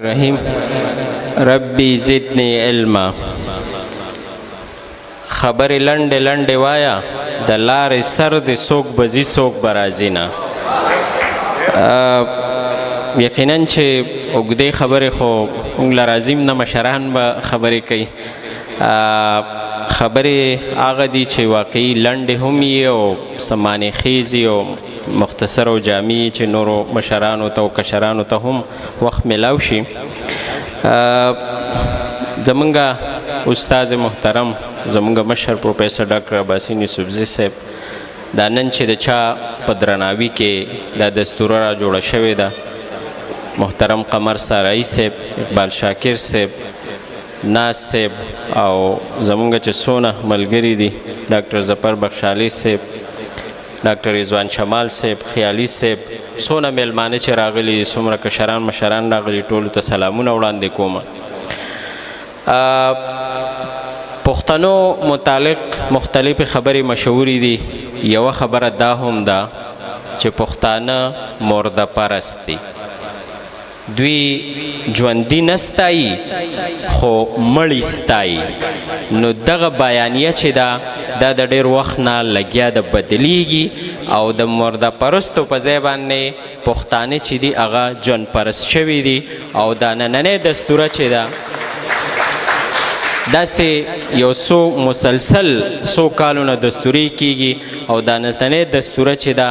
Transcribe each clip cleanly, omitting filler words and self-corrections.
رحیم ربی زدنی علما خبر لنډ لنډ وایا د لارې سر د څوک بزي څوک برازي نه یقینا چې اوږدې خبرې خو موږ له راځیم نه مشران به خبرې کوي خبرې هغه دي چې واقعي لنډې هم وي او څه معنی خیزي او مختصر او جامع چې نورو مشرانو ته او کشرانو ته هم وخت میلاو شي زمونږ استاد محترم زمونږ مشر پروفیسر ډاکټر عباسین یوسفزي صاحب دا نن چې د چا په درناوي کې دا دستوره را جوړه شوې ده محترم قمر سارایي صاحب اقبال شاکر صاحب ناز صاحب او زمونږ چې څونه ملګري دي ډاکټر ظفر بخشالي صاحب ډاکټر رضوان شمال صاحب خیالي صاحب څونه میلمانه چې راغلي څومره کشران مشران راغلي ټولو ته سلامونه وړاندې کوم پښتنو متعلق مختلفې خبرې مشهورې دي یوه خبره دا هم ده چې پښتانه مرده پرست دي دوی ژوندي نه ستایي خو مړي ستایي نو دغه بیانیه چې ده دا د ډېر وخت نه لګیا د بدلیږي او د مرده پرستو په ځای باندې پښتانه چې دي هغه ژوند پرست شوي دي او دا نننۍ دستوره چې ده داسې یو څو مسلسل څو کالونه دستورې کیږي او دا نننۍ دستوره چې ده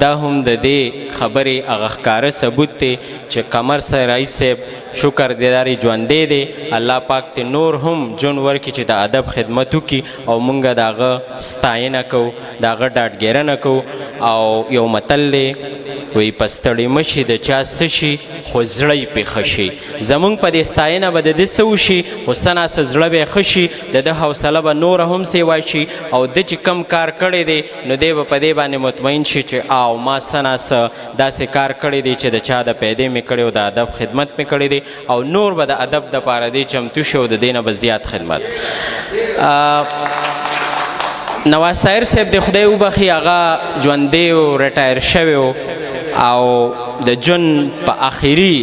دا هم د دې خبرې هغه ښکاره ثبوت دی چې قمر سارایي صاحب شکر دیداري ژوندی دی الله پاک ته نور هم ژوند ورکړي چې د ادب خدمت وکړي او موږ د هغه ستاینه کوو د هغه ډاډګیرنه کوو او یو متل دی وایي په ستړي مشي د چا څه شي خو زړه یې پې ښه شي زموږ په دې ستاینه به د ده څه وشي خو څه ناڅه زړه به یې ښه شي د ده حوصله به نوره هم سیوا شي او ده چې کم کار کړی دی نو دی به په دې باندې مطمئن شي چې او ما څه ناڅه داسې کار کړی دی چې د چا د پیدې مې کړی او د ادب خدمت مې کړی دی او نور به د ادب دپاره دی چمتو شي او د دې نه به زیات خدمت نواز طاهر صاحب د خدای وبخي هغه ژوندی و ریټایر شوی و او د ژوند په آخري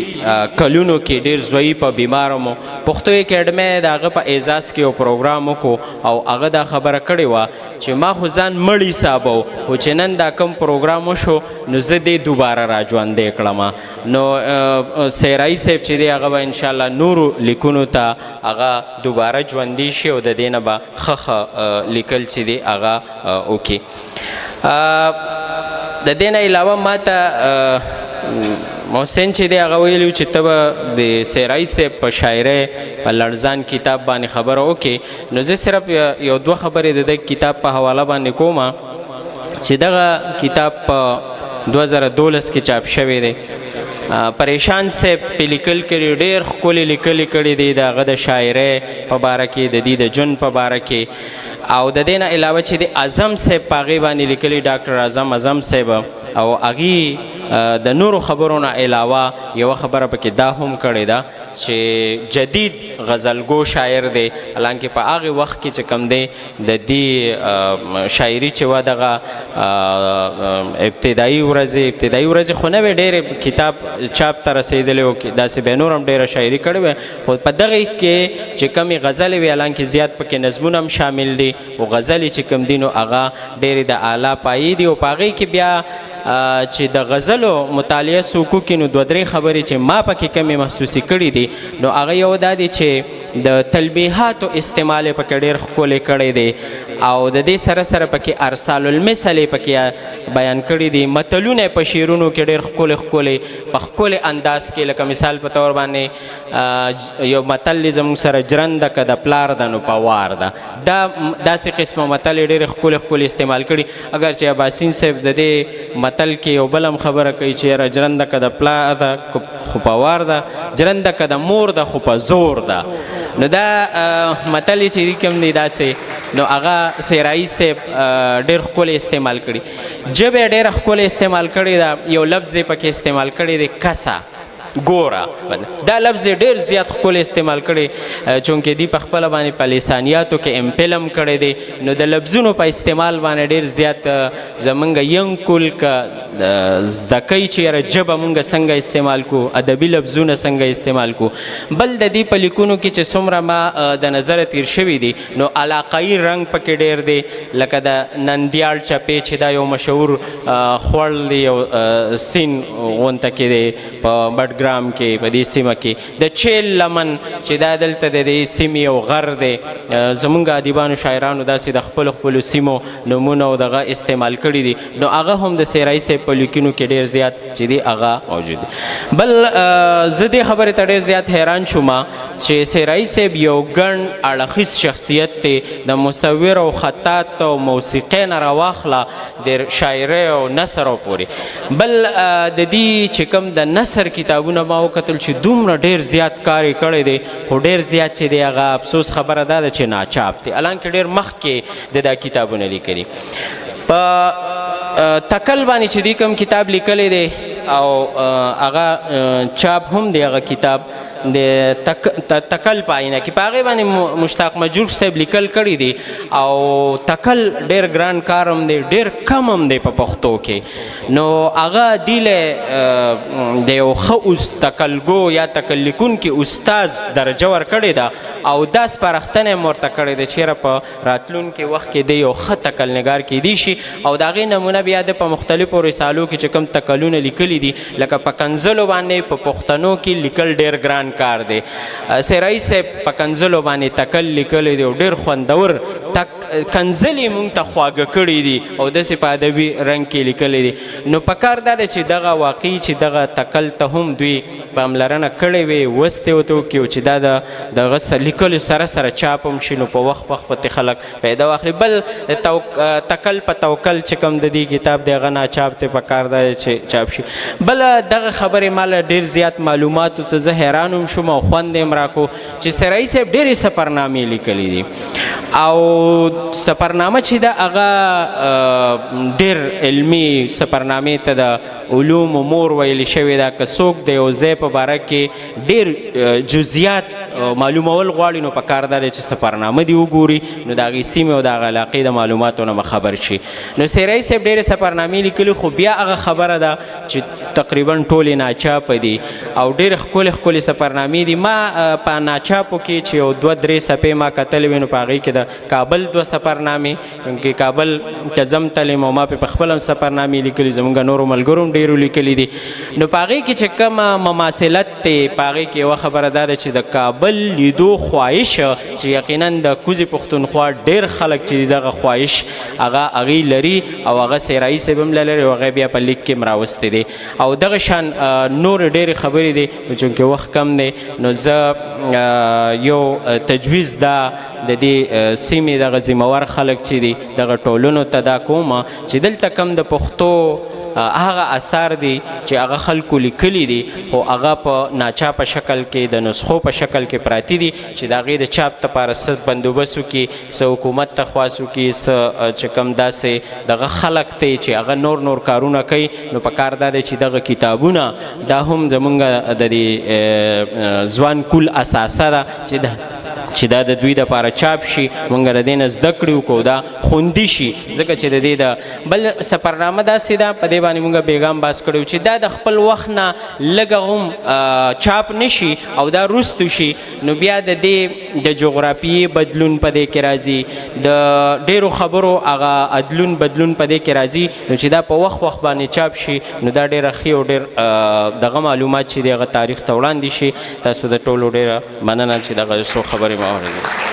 کلونو کې ډېر ضعیف او بیمار و پښتو اکیډمۍ د هغه په اعزاز کې یو پروګرام وکړو او هغه دا خبره کړې وه چې ما خو ځان مړ حسابو خو چې نن دا کوم پروګرام وشو نو زه دې دوباره را ژوندی کړم نو سیرایي صاحب چې دی هغه به انشاءالله نورو لیکونو ته هغه دوباره ژوندي شي او د دې نه به ښه لیکل چې دی هغه وکړي د دې نه علاوه ما ته محسن چې دی هغه ویلي چې ته به د سیرایي صاحب په شاعرۍ په لړزان کتاب باندې خبره وکړې نو زه صرف یو دوه خبرې د دغه کتاب په حواله باندې کوم چې دغه کتاب په 2012 کې چاپ شوی دی پریشان صاحب په لیکل کړي ډېر ښکلې لیکلې کړي دي د هغه د شاعرۍ په باره کې د دې د ژوند په باره کې او د دې نه علاوه چې د اعظم صاحب په هغې باندې لیکلي ډاکټر اعظم صاحب او هغې د نورو خبرو نه علاوه یوه خبره پکې دا هم کړې ده چې جدید غزلګو شاعر دی حالانکې په هغې وخت کې چې کوم دی د دې شاعري چې وه دغه ابتدایي ورځې خو نه وې ډېرې کتاب چاپ ته رسېدلی و داسې به نور هم ډېره شاعري کړې وې خو په دغې کې چې کمې غزلې وې حالانکې زیات پکې نظمونه هم شامل دي او غزلې چې کوم دي نو هغه ډېرې د اعلی پایې دي او په هغې کې بیا چې د غزلو مطالعه څوک وکړي نو دوه درې خبرې چې ما پکې کمې محسوسې کړي دي نو هغه یو دا دی چې د تلبیحاتو استعمال یې پکې ډېر ښکلی کړی دی او د دې سره سره پکې ارسال المثل یې پکې بیان کړي دي متلونه یې په شعرونو کې ډېر ښکلی په ښکلي انداز کې لکه مثال په طور باندې یو متل دی زموږ سره جرنده که د پلار ده نو په وار ده دا داسې قسمه متل یې ډېرې ښکلي استعمال کړي اگر چې عباسین صاحب د دې متل کې یو بل هم خبره کوي چې یاره جرنده که د پلار ده خو په وار ده جرنده که د مور ده خو په زور ده نو دا متل چې کوم دی داسې نو هغه سیرایي صاحب ډېر ښکلی استعمال کړي ژبه یې ډېره ښکلی استعمال کړې ده یو لفظ یې پکې استعمال کړی دی کسه ګوره دا لفظ یې ډېر زیات ښکلی استعمال کړی چونکې دی په خپله باندې په لسانیاتو کې امپل هم کړی دی نو د لفظونو په استعمال باندې ډېر زیات زمونږ ینګ کل که زده کوي چې یاره ژبه مونږ څنګه استعمال کو، ادبي لفظونه څنګه استعمال کو. بل د دې په لیکونو کې چې څومره ما د نظره تیر شوي دي نو علاقایي رنګ پکې ډېر دی، لکه د نندیال چپې چې دا یو مشهور خوړ دی، یو سین غونته کې دی په بډګرام کې په دې سیمه کې. د چیل لمن چې دا دلته د دې سیمې یو غر دی، زمونږ ادیبانو شاعرانو داسې د خپلو خپلو سیمو نومونه او دغه استعمال کړي دي، نو هغه هم د سیرایي صاحب په لیکنو کې ډېر زیات چې دی هغه موجود دی. بل زه دې خبرې ته ډېر زیات حیران شوم چې سیرایي صاحب یو ګڼ اړخیز شخصیت دی، د مصور او خطاط او موسیقۍ نه راواخله د شاعرۍ او نثر او پورې. بل د دې چې کوم د نثر کتابونه ما وکتل چې دومره ډېر زیات کار یې کړی دی، خو ډېر زیات چې دی هغه افسوس خبره دا ده چې ناچاپ دی، حالانکه ډېر مخکې د دا کتابونه لیکلي. په تکل باندې چې دی کوم کتاب لیکلی دی او هغه چاپ هم دی، هغه کتاب د تکل په آینه کې په هغې باندې مشتاق مجروح صاحب لیکل کړي دي، او تکل ډېر ګران کار هم دی، ډېر کم هم دی په پښتو کې. نو هغه دیله د یو ښه تکلګو یا تکل لیکونکي استاذ درجه ورکړې ده، او دا سپارښتنه یې ورته کړې ده چې یاره په راتلونکي وخت کې دی یو ښه تکل نګار کیدی شي، او د هغې نمونه بیا د په مختلفو رسالو کې چې کوم تکلونه لیکلي دي، لکه په کنزلو باندې په پښتنو کې لیکل ډېر ګران کار دی. سیرایي صاحب په کنزلو باندې تکل لیکلی دی او ډېر خوندور کنزل یې مونږ ته خواږه کړي دي او داسې په ادبي رنګ کې لیکلی دي. نو پکار دا ده چې دغه واقعي چې دغه تکل ته هم دوی پاملرنه کړې وي، وستې ورته وکړي چې دا د دغه لیکلو سره سره چاپ هم شي، نو په وخت پتې خلک پیدا واخلي. بل تکل په توکل چې کوم د دې کتاب دی هغه ناچاپ دی، پکار دا چې چاپ شي. بله دغه خبرې ماله ډېر زیات معلوماتو ته زه حیران هم شوم او خوند یې م راکو چې سیرایي صاحب ډېرې سفرنامې لیکلي دي، او سفرنامه چې ده هغه ډېر علمي سفرنامې ته د علومو مور ویل شوې ده. که څوک د یو ځای په باره کې ډېر جزئیات معلومول غواړي نو په کار دا دی چې سفرنامه دې وګوري، نو د هغې سیمې او د هغه علاقې د معلوماتو نه خبر شي. نو سیرایي صاحب ډېرې سفرنامې لیکلي، خو بیا هغه خبره ده چې تقریبا ټولې ناچاپه دي او ډېرې ښکلې ښکلې سفرنامې دي. ما په ناچاپو کې چې یو 2-3 صفحې ما کتلې وې، نو په هغې کې د کابل 2 سفرنامې، چې کابل ته ځم تلم او ما په خپل هم سفرنامې لیکلي، زمونږ نورو ملګرو هم ډېرو لیکلي دي. نو په هغې کې چې کومه مماثلت دی، په هغې کې یوه خبره دا ده چې د کابل لیدو خواهش چې یقینا د کوزې پښتونخوا ډېر خلک چې دغه خواهش هغې لري او هغه سیرایي صاحب هم لري او هغه بیا په لیک کې م راوستی دی. او دغه شان نورې ډېرې خبرې دي، چونکې وخت کم دی نو زه یو تجویز دا د دې سیمې دغه ذمهوار خلک چې دي دغه ټولنو ته دا کومه چې دلته کم د پښتو هغه اثار دي چې هغه خلکو لیکلي دي، خو هغه په ناچاپه شکل کې د نسخو په شکل کې پراتی دي، چې د هغې د چاپ دپاره څه بندوبست وکړي، څه حکومت ته خواست وکړي، څه چې کوم داسې دغه خلک دی چې هغه نور کارونه کوي. نو په کار دا دی چې دغه کتابونه دا هم زمونږ د دې ځوان کول اساسه ده چې دا د دوی دپاره چاپ شي، مونږ د دې نه زده کړي وکړو، دا خوندي شي. ځکه چې د دې د بل سفرنامه داسې ده، په دې باندې مونږ بیګام بحث کړی چې دا د خپل وخت نه لږه هم چاپ نه شي او دا وروستو شي، نو بیا د دې د جغرافیې بدلون په دې کې راځي، د ډېرو خبرو هغه عدلون بدلون په دې کې راځي. نو چې دا په وخت باندې چاپ شي نو دا ډېره ښې او ډېر دغه معلومات چې دی هغه تاریخ ته وړاندې شي. تاسو د ټولو ډېره مننه چې دغه څو خبرې ما واورېدې.